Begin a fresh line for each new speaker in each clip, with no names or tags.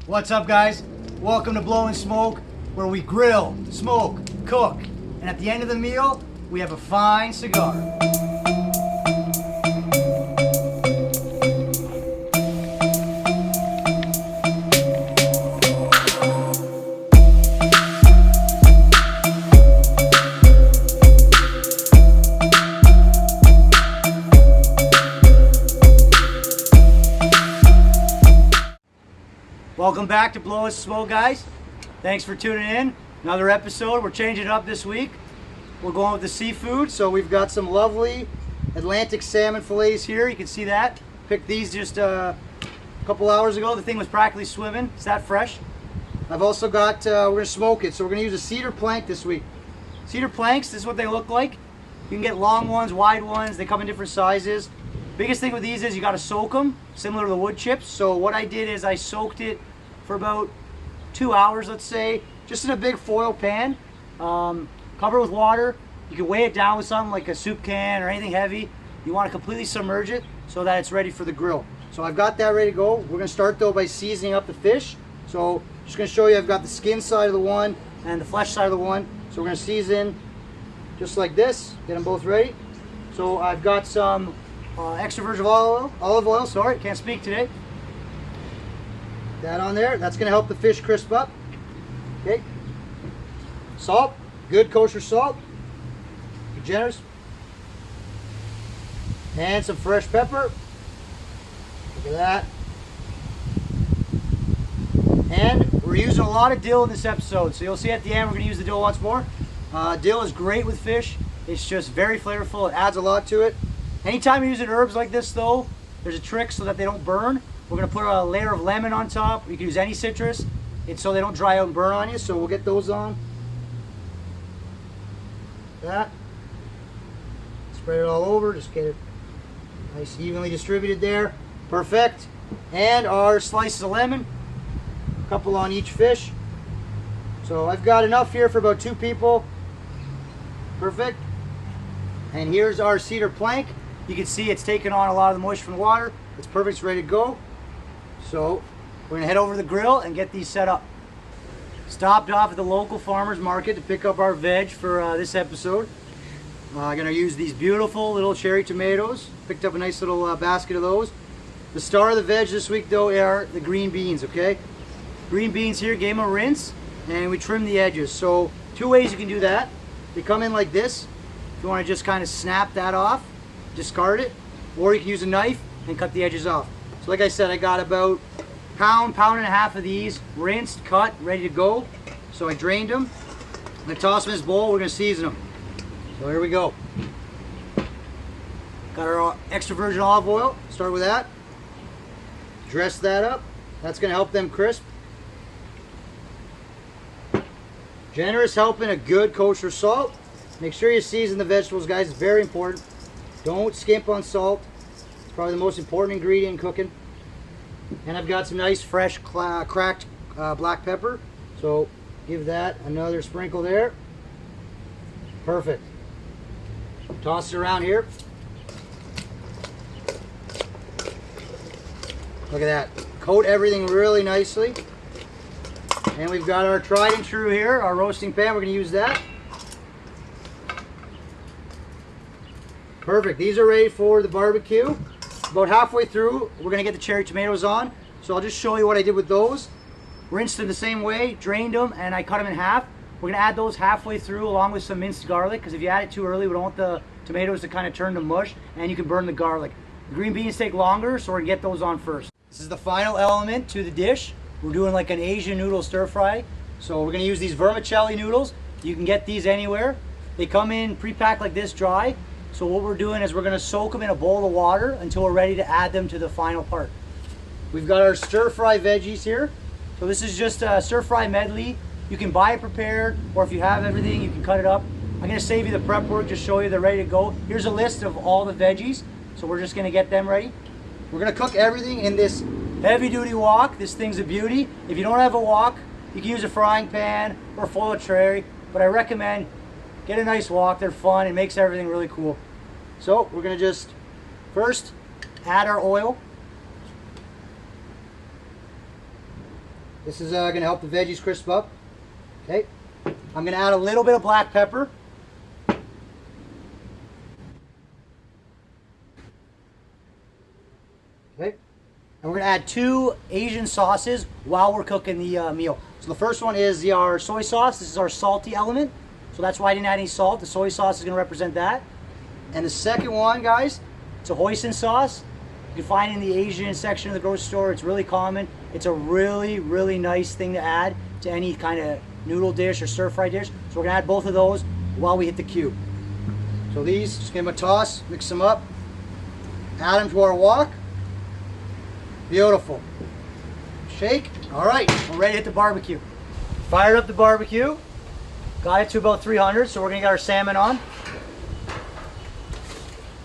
What's up, guys? Welcome to Blowin Smoke, where we grill, smoke, cook, and at the end of the meal, we have a fine cigar. Welcome back to Blowin Smoke, guys. Thanks for tuning in. Another episode. We're changing it up this week. We're going with the seafood. So we've got some lovely Atlantic salmon fillets here. You can see that. Picked these just a couple hours ago. The thing was practically swimming. It's that fresh. I've also got, we're going to smoke it. So we're going to use a cedar plank this week. Cedar planks, this is what they look like. You can get long ones, wide ones. They come in different sizes. Biggest thing with these is you got to soak them, similar to the wood chips. So what I did is I soaked it for about 2 hours, let's say, just in a big foil pan. Cover it with water. You can weigh it down with something like a soup can or anything heavy. You want to completely submerge it so that it's ready for the grill. So I've got that ready to go. We're going to start though by seasoning up the fish. So just going to show you, I've got the skin side of the one and the flesh side of the one. So we're going to season just like this, get them both ready. So I've got some extra virgin olive oil, sorry, can't speak today. That on there, that's going to help the fish crisp up. Okay. Salt, good kosher salt. Be generous. And some fresh pepper. Look at that. And we're using a lot of dill in this episode, so you'll see at the end we're going to use the dill once more. Dill is great with fish. It's just very flavorful. It adds a lot to it. Anytime you're using herbs like this though, there's a trick so that they don't burn. We're going to put a layer of lemon on top. You can use any citrus. It's so they don't dry out and burn on you. So we'll get those on. That. Spread it all over. Just get it nice evenly distributed there. Perfect. And our slices of lemon. A couple on each fish. So I've got enough here for about 2 people. Perfect. And here's our cedar plank. You can see it's taken on a lot of the moisture from the water. It's perfect. It's ready to go. So we're gonna head over to the grill and get these set up. Stopped off at the local farmer's market to pick up our veg for this episode. I'm gonna use these beautiful little cherry tomatoes. Picked up a nice little basket of those. The star of the veg this week though are the green beans, okay? Green beans here, gave them a rinse and we trim the edges. So 2 ways you can do that. They come in like this. If you wanna just kind of snap that off, discard it, or you can use a knife and cut the edges off. So like I said, I got about pound and a half of these, rinsed, cut, ready to go. So I drained them. I'm gonna toss them in this bowl, we're gonna season them. So here we go. Got our extra virgin olive oil, start with that. Dress that up, that's gonna help them crisp. Generous help in a good kosher salt. Make sure you season the vegetables, guys, it's very important. Don't skimp on salt. Probably the most important ingredient in cooking. And I've got some nice fresh cracked black pepper, so give that another sprinkle there. Perfect. Toss it around here. Look at that. Coat everything really nicely. And we've got our tried and true here, our roasting pan. We're going to use that. Perfect. These are ready for the barbecue. About halfway through, we're going to get the cherry tomatoes on. So I'll just show you what I did with those. Rinsed them the same way, drained them, and I cut them in half. We're going to add those halfway through along with some minced garlic, because if you add it too early, we don't want the tomatoes to kind of turn to mush, and you can burn the garlic. The green beans take longer, so we're going to get those on first. This is the final element to the dish. We're doing like an Asian noodle stir fry. So we're going to use these vermicelli noodles. You can get these anywhere. They come in pre-packed like this, dry. So what we're doing is we're going to soak them in a bowl of water until we're ready to add them to the final part. We've got our stir fry veggies here. So this is just a stir fry medley. You can buy it prepared, or if you have everything, you can cut it up. I'm going to save you the prep work, just show you they're ready to go. Here's a list of all the veggies. So we're just going to get them ready. We're going to cook everything in this heavy duty wok. This thing's a beauty. If you don't have a wok, you can use a frying pan or a foil tray, but I recommend get a nice wok. They're fun. It makes everything really cool. So we're going to just first add our oil. This is going to help the veggies crisp up. Okay. I'm going to add a little bit of black pepper. Okay. And we're going to add 2 Asian sauces while we're cooking the meal. So the first one is our soy sauce. This is our salty element. So that's why I didn't add any salt. The soy sauce is going to represent that. And the second one, guys, it's a hoisin sauce. You can find it in the Asian section of the grocery store. It's really common. It's a really, really nice thing to add to any kind of noodle dish or stir-fry dish. So we're going to add both of those while we hit the cube. So these, just give them a toss, mix them up, add them to our wok. Beautiful. Shake. All right, we're ready to hit the barbecue. Fired up the barbecue. Got it to about 300, so we're going to get our salmon on.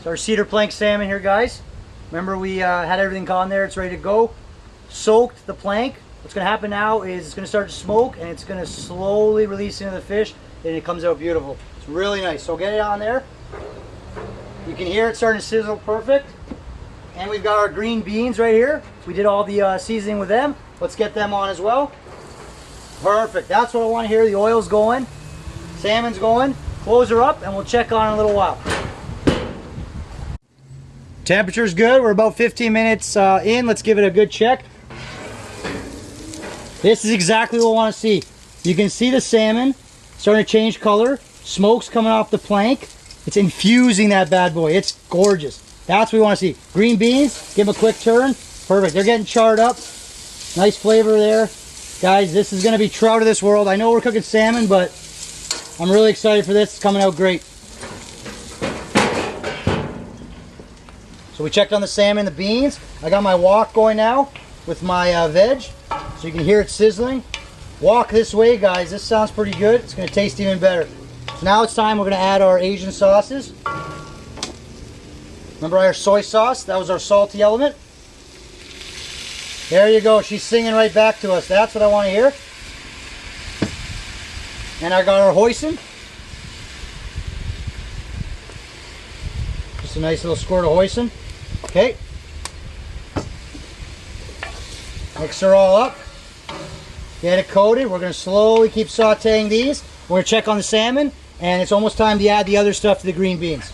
So our cedar plank salmon here, guys. Remember we had everything on there, it's ready to go. Soaked the plank. What's going to happen now is it's going to start to smoke and it's going to slowly release into the fish and it comes out beautiful. It's really nice. So get it on there. You can hear it starting to sizzle perfect. And we've got our green beans right here. We did all the seasoning with them. Let's get them on as well. Perfect. That's what I want to hear. The oil's going. Salmon's going. Close her up and we'll check on in a little while. Temperature's good. We're about 15 minutes in. Let's give it a good check. This is exactly what we want to see. You can see the salmon starting to change color. Smoke's coming off the plank. It's infusing that bad boy. It's gorgeous. That's what we want to see. Green beans, give them a quick turn. Perfect. They're getting charred up. Nice flavor there. Guys, this is going to be trout of this world. I know we're cooking salmon, but I'm really excited for this. It's coming out great. So we checked on the salmon, the beans. I got my wok going now with my veg. So you can hear it sizzling. Wok this way, guys. This sounds pretty good. It's going to taste even better. So now it's time we're going to add our Asian sauces. Remember our soy sauce? That was our salty element. There you go. She's singing right back to us. That's what I want to hear. And I got our hoisin. Just a nice little squirt of hoisin. Okay. Mix her all up. Get it coated. We're going to slowly keep sauteing these. We're going to check on the salmon. And it's almost time to add the other stuff to the green beans.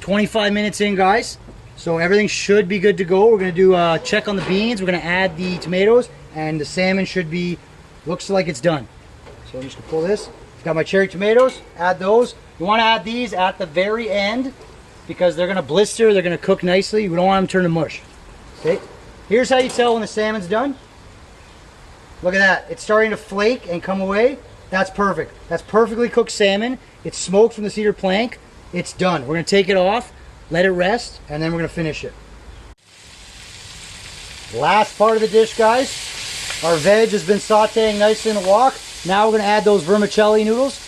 25 minutes in, guys. So everything should be good to go. We're going to do a check on the beans. We're going to add the tomatoes. And the salmon should be, looks like it's done. So I'm just going to pull this. Got my cherry tomatoes. Add those. You want to add these at the very end because they're going to blister. They're going to cook nicely. We don't want them to turn to mush. Okay. Here's how you tell when the salmon's done. Look at that. It's starting to flake and come away. That's perfect. That's perfectly cooked salmon. It's smoked from the cedar plank. It's done. We're going to take it off, let it rest, and then we're going to finish it. Last part of the dish, guys. Our veg has been sauteing nicely in the wok. Now we're going to add those vermicelli noodles.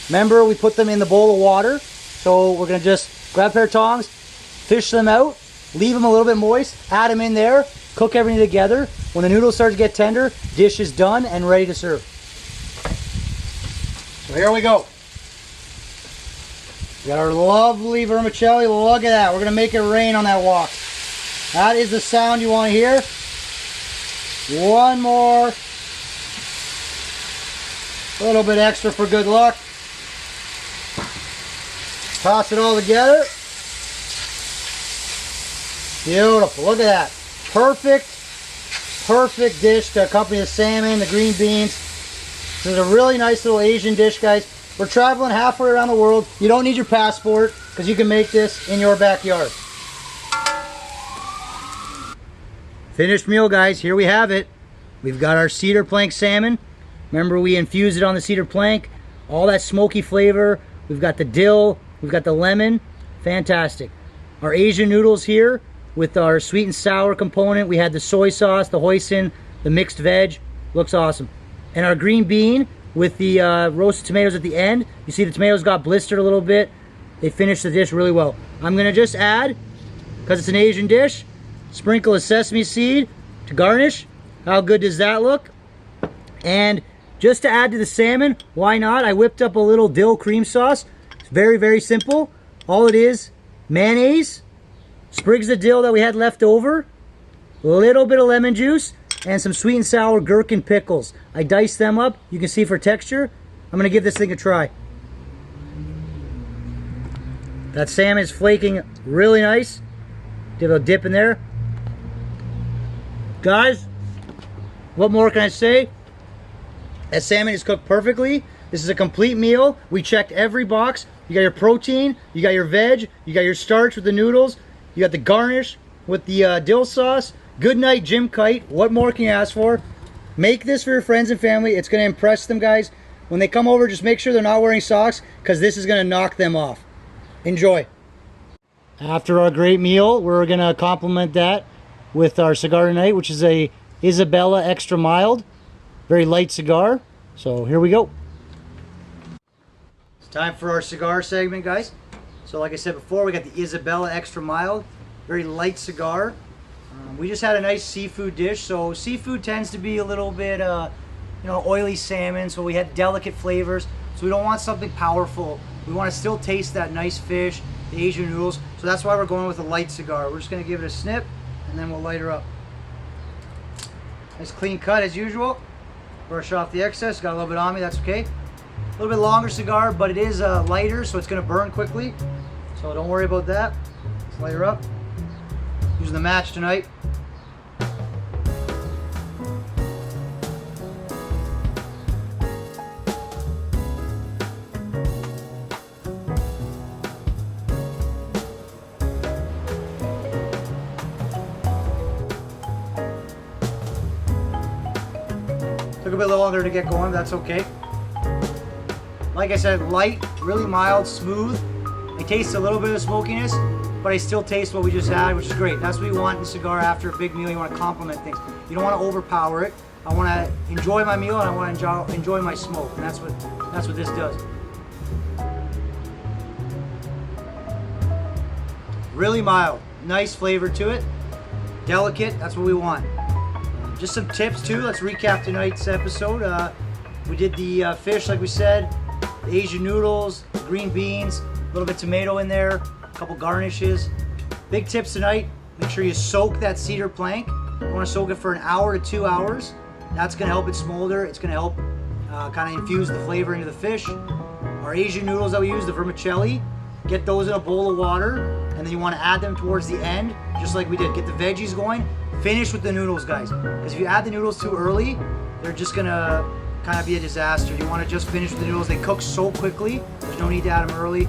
Remember, we put them in the bowl of water. So we're going to just grab a pair of tongs, fish them out, leave them a little bit moist, add them in there, cook everything together. When the noodles start to get tender, dish is done and ready to serve. So here we go. We got our lovely vermicelli. Look at that. We're going to make it rain on that wok. That is the sound you want to hear. One more. A little bit extra for good luck. Toss it all together. Beautiful. Look at that. Perfect, perfect dish to accompany the salmon, the green beans. This is a really nice little Asian dish, guys. We're traveling halfway around the world. You don't need your passport because you can make this in your backyard. Finished meal, guys. Here we have it. We've got our cedar plank salmon. Remember, we infused it on the cedar plank. All that smoky flavor. We've got the dill. We've got the lemon. Fantastic. Our Asian noodles here with our sweet and sour component. We had the soy sauce, the hoisin, the mixed veg. Looks awesome. And our green bean with the roasted tomatoes at the end. You see the tomatoes got blistered a little bit. They finished the dish really well. I'm going to just add, because it's an Asian dish, sprinkle a sesame seed to garnish. How good does that look? And just to add to the salmon, why not? I whipped up a little dill cream sauce. It's very, very simple. All it is, mayonnaise, sprigs of dill that we had left over, a little bit of lemon juice, and some sweet and sour gherkin pickles. I diced them up. You can see for texture. I'm gonna give this thing a try. That salmon is flaking really nice. Give it a dip in there. Guys, what more can I say? That salmon is cooked perfectly. This is a complete meal. We checked every box. You got your protein, you got your veg, you got your starch with the noodles, you got the garnish with the dill sauce. Good night, Jim Kite. What more can you ask for? Make this for your friends and family. It's gonna impress them, guys. When they come over, just make sure they're not wearing socks, because this is gonna knock them off. Enjoy. After our great meal, we're gonna complement that with our cigar tonight, which is a Isabella Extra Mild. Very light cigar. So here we go. It's time for our cigar segment, guys. So like I said before, we got the Isabella Extra Mild. Very light cigar. We just had a nice seafood dish. So seafood tends to be a little bit, oily salmon. So we had delicate flavors. So we don't want something powerful. We want to still taste that nice fish, the Asian noodles. So that's why we're going with a light cigar. We're just going to give it a snip, and then we'll light her up. Nice clean cut as usual. Brush off the excess. Got a little bit on me, that's okay. A little bit longer cigar, but it is lighter, so it's going to burn quickly. So don't worry about that. Let's light her up. Using the match tonight. Took a bit longer to get going, that's okay. Like I said, light, really mild, smooth. I taste a little bit of smokiness, but I still taste what we just had, which is great. That's what you want in a cigar after a big meal. You want to complement things. You don't want to overpower it. I want to enjoy my meal, and I want to enjoy my smoke, and that's what this does. Really mild, nice flavor to it. Delicate, that's what we want. Just some tips too. Let's recap tonight's episode. We did the fish, like we said, the Asian noodles, the green beans, a little bit of tomato in there, a couple garnishes. Big tips tonight. Make sure you soak that cedar plank. You want to soak it for 1 hour to 2 hours. That's going to help it smolder. It's going to help kind of infuse the flavor into the fish. Our Asian noodles that we use, the vermicelli, get those in a bowl of water, and then you want to add them towards the end, just like we did. Get the veggies going. Finish with the noodles, guys, because if you add the noodles too early, they're just gonna kind of be a disaster. You want to just finish with the noodles. They cook so quickly. There's no need to add them early.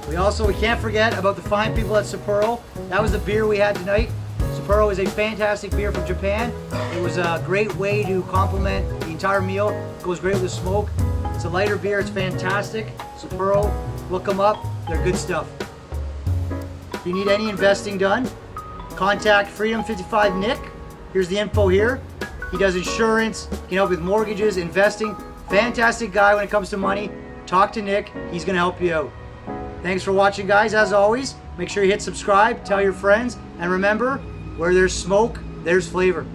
We can't forget about the fine people at Sapporo. That was the beer we had tonight. Sapporo is a fantastic beer from Japan. It was a great way to complement the entire meal. It goes great with the smoke. It's a lighter beer. It's fantastic. Sapporo, look them up. They're good stuff. If you need any investing done, contact Freedom 55 Nick. Here's the info here. He does insurance, he can help with mortgages, investing. Fantastic guy when it comes to money. Talk to Nick, he's gonna help you out. Thanks for watching, guys. As always, make sure you hit subscribe, tell your friends, and remember, where there's smoke, there's flavor.